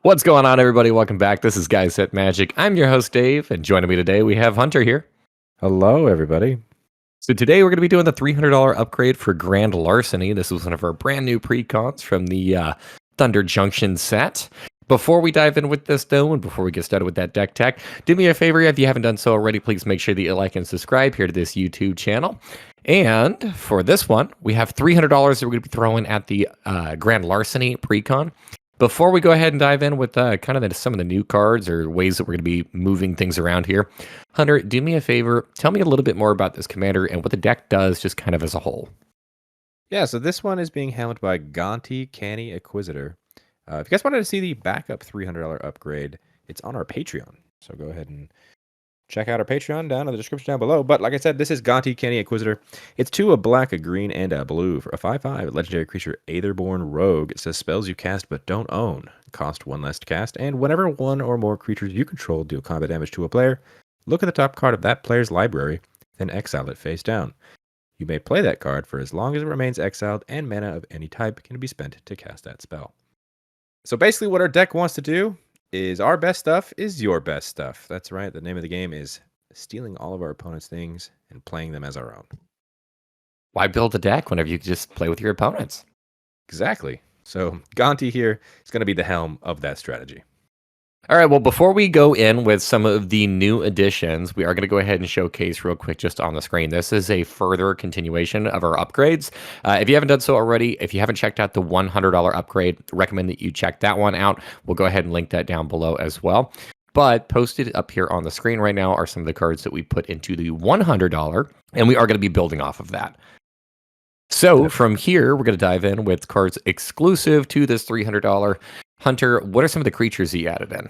What's going on, everybody? Welcome back. This is Guys Set Magic. I'm your host, Dave, and joining me today, we have Hunter here. Hello, everybody. So today, we're going to be doing the $300 upgrade for Grand Larceny. This was one of our brand new precons from the Thunder Junction set. Before we dive in with this, though, and before we get started with that deck tech, do me a favor, if you haven't done so already, please make sure that you like and subscribe here to this YouTube channel. And for this one, we have $300 that we're going to be throwing at the Grand Larceny precon. Before we go ahead and dive in with some of the new cards or ways that we're going to be moving things around here, Hunter, do me a favor. Tell me a little bit more about this commander and what the deck does just kind of as a whole. Yeah, so this one is being helmed by Gonti, Canny, Acquisitor. If you guys wanted to see the backup $300 upgrade, it's on our Patreon. So go ahead and check out our Patreon down in the description down below. But like I said, this is Gonti, Canny, Acquisitor. It's 2, a black, a green, and a blue for a 5/5 legendary creature, Aetherborn Rogue. It says spells you cast but don't own. Cost 1 less to cast. And whenever one or more creatures you control deal combat damage to a player, look at the top card of that player's library, then exile it face down. You may play that card for as long as it remains exiled, and mana of any type can be spent to cast that spell. So basically what our deck wants to do is our best stuff is your best stuff. That's right. The name of the game is stealing all of our opponent's things and playing them as our own. Why build a deck whenever you can just play with your opponents? Exactly. So Gonti here is going to be the helm of that strategy. All right, well, before we go in with some of the new additions, we are going to go ahead and showcase real quick just on the screen. This is a further continuation of our upgrades. If you haven't done so already, if you haven't checked out the $100 upgrade, recommend that you check that one out. We'll go ahead and link that down below as well. But posted up here on the screen right now are some of the cards that we put into the $100, and we are going to be building off of that. So from here, we're going to dive in with cards exclusive to this $300. Hunter, what are some of the creatures that you added in?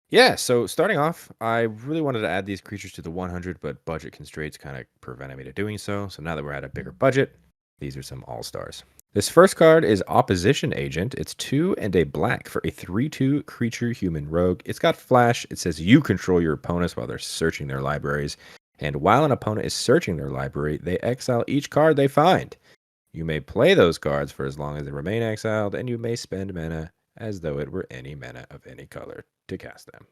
Yeah, so starting off, I really wanted to add these creatures to the 100, but budget constraints kind of prevented me to doing so. So now that we're at a bigger budget, these are some all-stars. This first card is Opposition Agent. It's 2 and a black for a 3/2 creature human rogue. It's got flash. It says you control your opponents while they're searching their libraries. And while an opponent is searching their library, they exile each card they find. You may play those cards for as long as they remain exiled, and you may spend mana as though it were any mana of any color to cast them.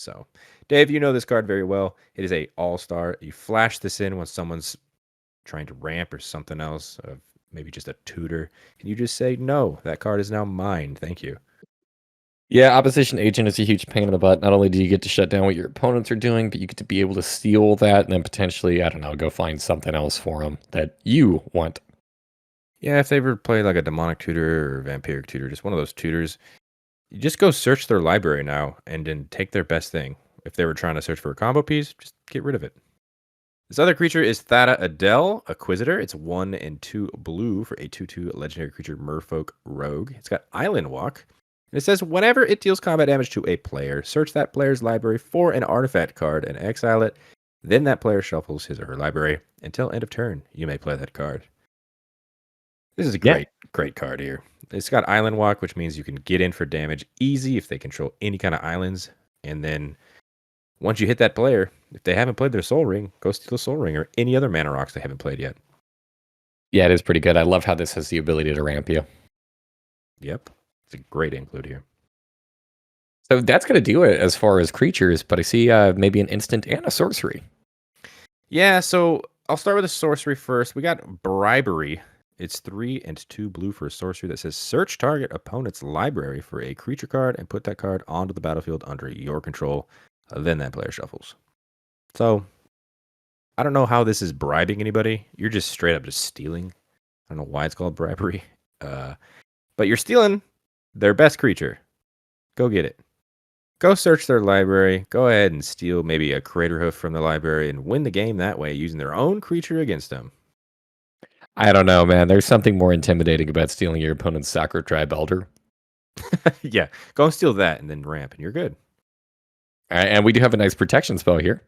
So, Dave, you know this card very well. It is a all-star. You flash this in when someone's trying to ramp or something else, maybe just a tutor, and you just say, no, that card is now mine. Thank you. Yeah, Opposition Agent is a huge pain in the butt. Not only do you get to shut down what your opponents are doing, but you get to be able to steal that and then potentially, I don't know, go find something else for them that you want. Yeah, if they ever play like a demonic tutor or vampiric tutor, just one of those tutors, you just go search their library now and then take their best thing. If they were trying to search for a combo piece, just get rid of it. This other creature is Thada Adele, Acquisitor. It's 1 and 2 blue for a 2/2 legendary creature, Merfolk Rogue. It's got Island Walk. And it says whenever it deals combat damage to a player, search that player's library for an artifact card and exile it. Then that player shuffles his or her library. Until end of turn, you may play that card. This is a great card here. It's got Island Walk, which means you can get in for damage easy if they control any kind of islands. And then once you hit that player, if they haven't played their Soul Ring, go steal a Soul Ring or any other mana rocks they haven't played yet. Yeah, it is pretty good. I love how this has the ability to ramp you. Yep. It's a great include here. So that's going to do it as far as creatures, but I see maybe an instant and a sorcery. Yeah, so I'll start with a sorcery first. We got Bribery. It's 3 and 2 blue for a sorcery that says search target opponent's library for a creature card and put that card onto the battlefield under your control. Then that player shuffles. So I don't know how this is bribing anybody. You're just straight up just stealing. I don't know why it's called bribery. But you're stealing their best creature. Go get it. Go search their library. Go ahead and steal maybe a Craterhoof from the library and win the game that way using their own creature against them. I don't know, man. There's something more intimidating about stealing your opponent's Sacred Tribe Elder. Yeah, go and steal that and then ramp and you're good. All right, and we do have a nice protection spell here.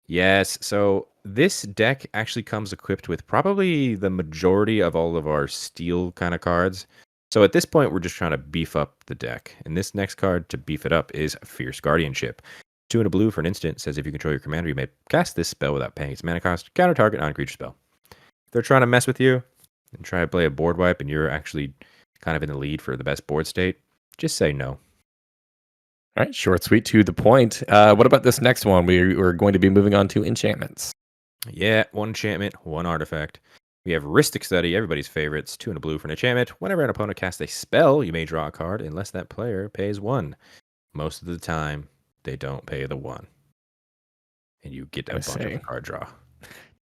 Yes, so this deck actually comes equipped with probably the majority of all of our steel kind of cards. So at this point, we're just trying to beef up the deck. And this next card to beef it up is Fierce Guardianship. 2 and a blue for an instant says if you control your commander, you may cast this spell without paying its mana cost. Counter target non-creature spell. If they're trying to mess with you and try to play a board wipe and you're actually kind of in the lead for the best board state, just say no. All right, short, sweet, to the point. What about this next one? We're going to be moving on to enchantments. Yeah, one enchantment, one artifact. We have Rhystic Study, everybody's favorites. 2 and a blue for an enchantment. Whenever an opponent casts a spell, you may draw a card unless that player pays 1. Most of the time, they don't pay the 1. And you get a bunch of card draw.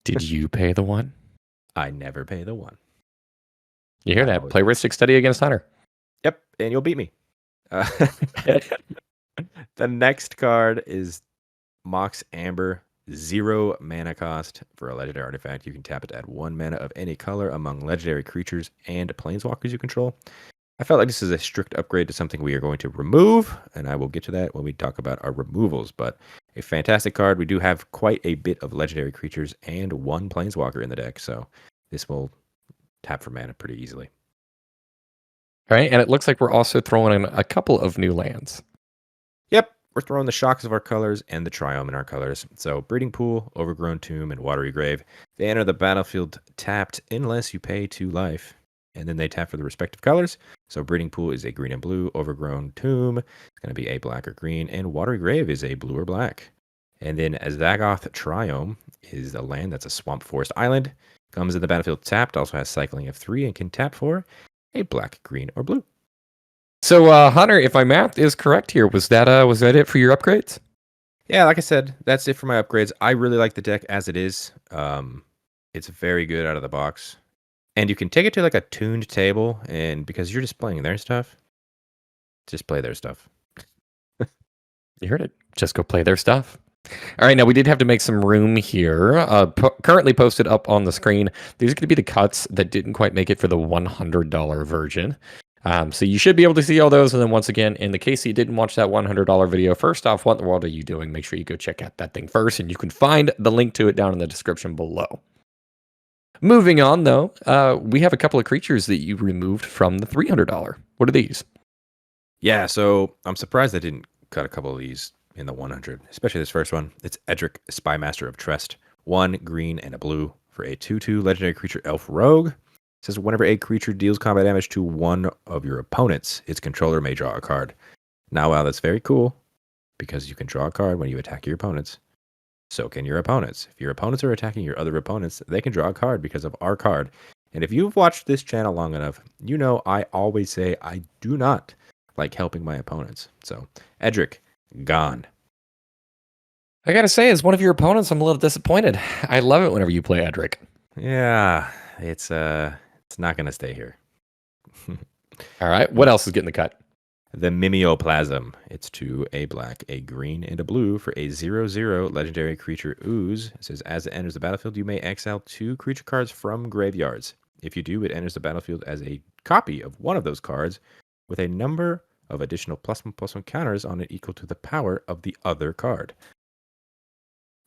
Did you pay the 1? I never pay the 1. You hear that? Play Rhystic Study against Hunter. Yep, and you'll beat me. The next card is Mox Amber. 0 mana cost for a legendary artifact. You can tap it to add 1 mana of any color among legendary creatures and planeswalkers you control. I felt like this is a strict upgrade to something we are going to remove, and I will get to that when we talk about our removals. But a fantastic card. We do have quite a bit of legendary creatures and 1 planeswalker in the deck, so this will tap for mana pretty easily. All right, and it looks like we're also throwing in a couple of new lands. Yep, we're throwing the Shocks of our colors and the Triome in our colors. So Breeding Pool, Overgrown Tomb, and Watery Grave. They enter the battlefield tapped unless you pay 2 life. And then they tap for the respective colors. So Breeding Pool is a green and blue. Overgrown Tomb is going to be a black or green. And Watery Grave is a blue or black. And then Zagoth Triome is a land that's a swamp forest island. Comes in the battlefield tapped. Also has cycling of 3 and can tap for a black, green, or blue. So, Hunter, if my math is correct here, was that it for your upgrades? Yeah, like I said, that's it for my upgrades. I really like the deck as it is. It's very good out of the box. And you can take it to like a tuned table, and because you're just playing their stuff, just play their stuff. You heard it. Just go play their stuff. All right, now we did have to make some room here. Currently posted up on the screen, these are going to be the cuts that didn't quite make it for the $100 version. So you should be able to see all those. And then once again, in the case you didn't watch that $100 video, first off, what in the world are you doing? Make sure you go check out that thing first, and you can find the link to it down in the description below. Moving on, though, we have a couple of creatures that you removed from the $300. What are these? Yeah, so I'm surprised I didn't cut a couple of these in the 100, especially this first one. It's Edric, Spymaster of Trest. 1 green and a blue for a 2/2 legendary creature elf rogue. It says whenever a creature deals combat damage to one of your opponents, its controller may draw a card. Now, wow, that's very cool because you can draw a card when you attack your opponents. So can your opponents. If your opponents are attacking your other opponents, they can draw a card because of our card. And if you've watched this channel long enough, you know I always say I do not like helping my opponents. So, Edric, gone. I gotta say, as one of your opponents, I'm a little disappointed. I love it whenever you play Edric. Yeah, it's not gonna stay here. All right, what else is getting the cut? The Mimeoplasm. It's 2, a black, a green, and a blue for a 0/0 legendary creature ooze. It says as it enters the battlefield, you may exile 2 creature cards from graveyards. If you do, it enters the battlefield as a copy of one of those cards with a number of additional +1/+1 counters on it equal to the power of the other card.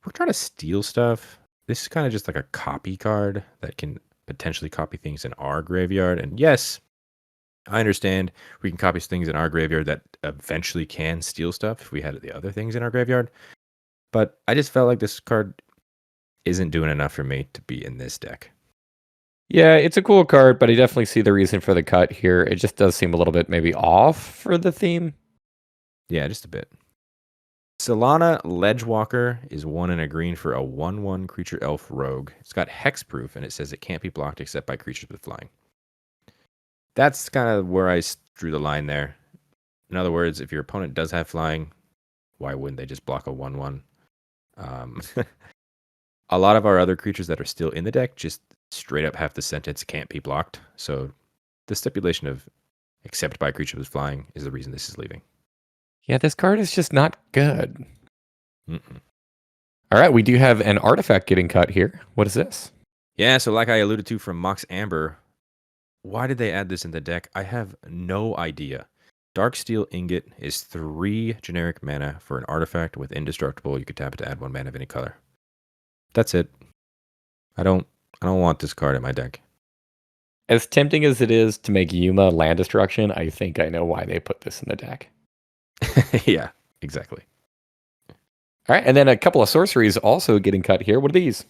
We're trying to steal stuff. This is kind of just like a copy card that can potentially copy things in our graveyard. And yes, I understand we can copy things in our graveyard that eventually can steal stuff if we had the other things in our graveyard. But I just felt like this card isn't doing enough for me to be in this deck. Yeah, it's a cool card, but I definitely see the reason for the cut here. It just does seem a little bit maybe off for the theme. Yeah, just a bit. Solana Ledgewalker is 1 and a green for a 1/1 creature elf rogue. It's got hexproof, and it says it can't be blocked except by creatures with flying. That's kind of where I drew the line there. In other words, if your opponent does have flying, why wouldn't they just block a 1/1? A lot of our other creatures that are still in the deck just straight up have the sentence can't be blocked. So the stipulation of except by creature with flying is the reason this is leaving. Yeah, this card is just not good. Mm-mm. All right, we do have an artifact getting cut here. What is this? Yeah, so like I alluded to from Mox Amber, why did they add this in the deck? I have no idea. Darksteel Ingot is 3 generic mana for an artifact with indestructible. You could tap it to add 1 mana of any color. That's it. I don't want this card in my deck. As tempting as it is to make Yuma land destruction, I think I know why they put this in the deck. Yeah, exactly. All right, and then a couple of sorceries also getting cut here. What are these?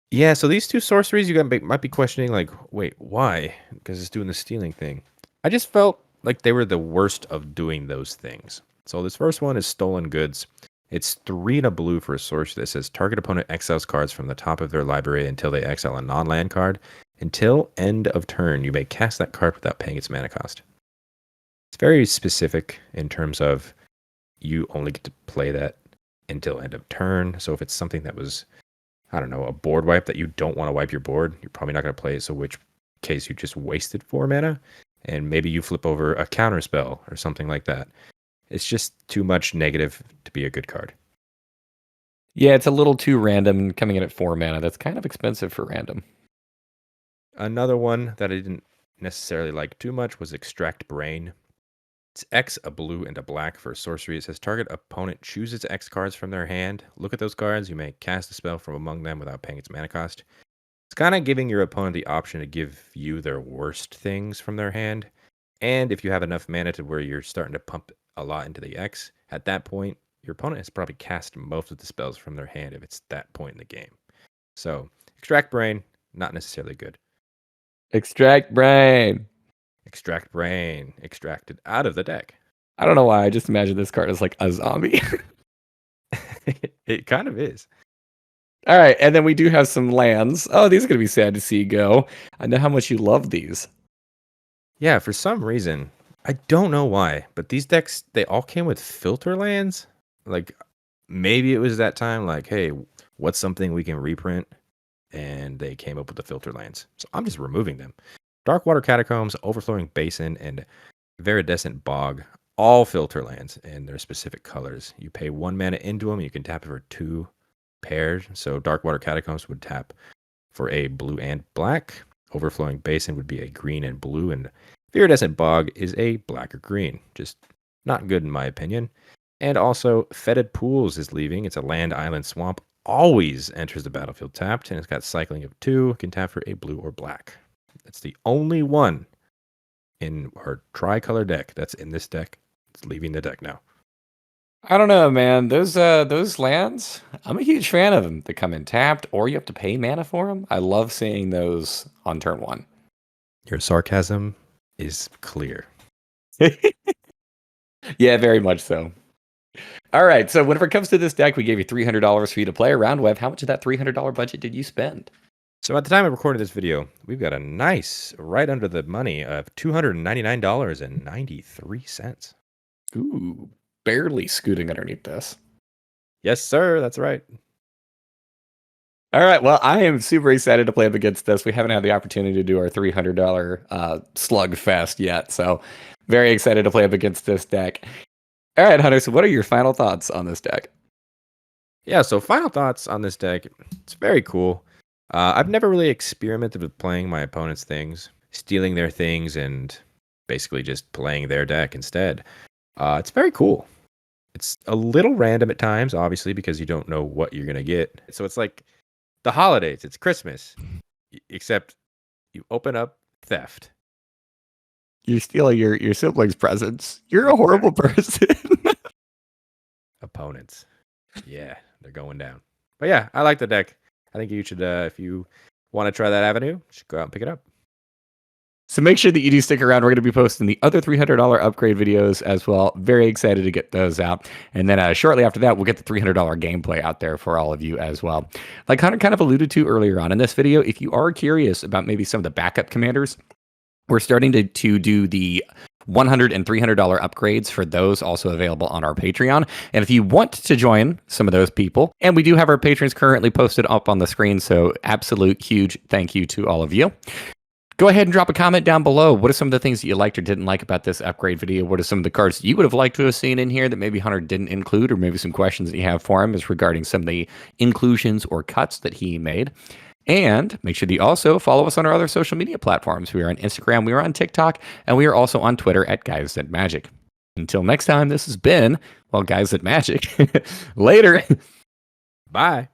Yeah, so these 2 sorceries, you might be questioning, like, wait, why? Because it's doing the stealing thing. I just felt like they were the worst of doing those things. So this first one is Stolen Goods. It's 3 and a blue for a sorcery that says target opponent exiles cards from the top of their library until they exile a non-land card. Until end of turn, you may cast that card without paying its mana cost. It's very specific in terms of you only get to play that until end of turn. So if it's something that was, I don't know, a board wipe that you don't want to wipe your board, you're probably not going to play it. So which case you just wasted 4 mana and maybe you flip over a counter spell or something like that. It's just too much negative to be a good card. Yeah, it's a little too random coming in at 4 mana. That's kind of expensive for random. Another one that I didn't necessarily like too much was Extract Brain. It's X, a blue, and a black for sorcery. It says target opponent chooses X cards from their hand. Look at those cards. You may cast a spell from among them without paying its mana cost. It's kind of giving your opponent the option to give you their worst things from their hand. And if you have enough mana to where you're starting to pump a lot into the X, at that point, your opponent has probably cast most of the spells from their hand if it's that point in the game. So, Extract Brain, not necessarily good. Extract Brain. Extract Brain, extracted out of the deck. I don't know why. I just imagine this card as like a zombie. It kind of is. All right. And then we do have some lands. Oh, these are going to be sad to see go. I know how much you love these. Yeah, for some reason, I don't know why, but these decks, they all came with filter lands. Like, maybe it was that time, like, hey, what's something we can reprint? And they came up with the filter lands. So I'm just removing them. Darkwater Catacombs, Overflowing Basin, and Viridescent Bog, all filter lands in their specific colors. You pay 1 mana into them, you can tap it for 2 pairs. So Darkwater Catacombs would tap for a blue and black. Overflowing Basin would be a green and blue, and Viridescent Bog is a black or green. Just not good in my opinion. And also, Fetid Pools is leaving. It's a land, island, swamp. Always enters the battlefield tapped, and it's got cycling of 2. Can tap for a blue or black. That's the only one in our tricolor deck that's in this deck. It's leaving the deck now. I don't know, man. Those lands, I'm a huge fan of them. They come in tapped, or you have to pay mana for them. I love seeing those on turn 1. Your sarcasm is clear. Yeah, very much so. All right, so whenever it comes to this deck, we gave you $300 for you to play around with. How much of that $300 budget did you spend? So at the time of recording this video, we've got a nice, right under the money of $299.93. Ooh, barely scooting underneath this. Yes, sir. That's right. All right, well, I am super excited to play up against this. We haven't had the opportunity to do our $300 slugfest yet, so very excited to play up against this deck. All right, Hunter, so what are your final thoughts on this deck? Yeah, so final thoughts on this deck. It's very cool. I've never really experimented with playing my opponent's things, stealing their things, and basically just playing their deck instead. It's very cool. It's a little random at times, obviously, because you don't know what you're going to get. So it's like the holidays. It's Christmas, except you open up theft. You're stealing your siblings' presents. You're a horrible person. Opponents. Yeah, they're going down. But yeah, I like the deck. I think you should, if you want to try that avenue, you should go out and pick it up. So make sure that you do stick around. We're going to be posting the other $300 upgrade videos as well. Very excited to get those out. And then shortly after that, we'll get the $300 gameplay out there for all of you as well. Like Hunter kind of alluded to earlier on in this video, if you are curious about maybe some of the backup commanders, we're starting to do the $100 and $300 upgrades for those, also available on our Patreon. And if you want to join some of those people, and we do have our patrons currently posted up on the screen, so absolute huge thank you to all of you. Go ahead and drop a comment down below. What are some of the things that you liked or didn't like about this upgrade video? What are some of the cards you would have liked to have seen in here that maybe Hunter didn't include, or maybe some questions that you have for him is regarding some of the inclusions or cuts that he made? And make sure that you also follow us on our other social media platforms. We are on Instagram, we are on TikTok, and we are also on Twitter at Guys That Magic. Until next time, this has been, well, Guys That Magic. Later. Bye.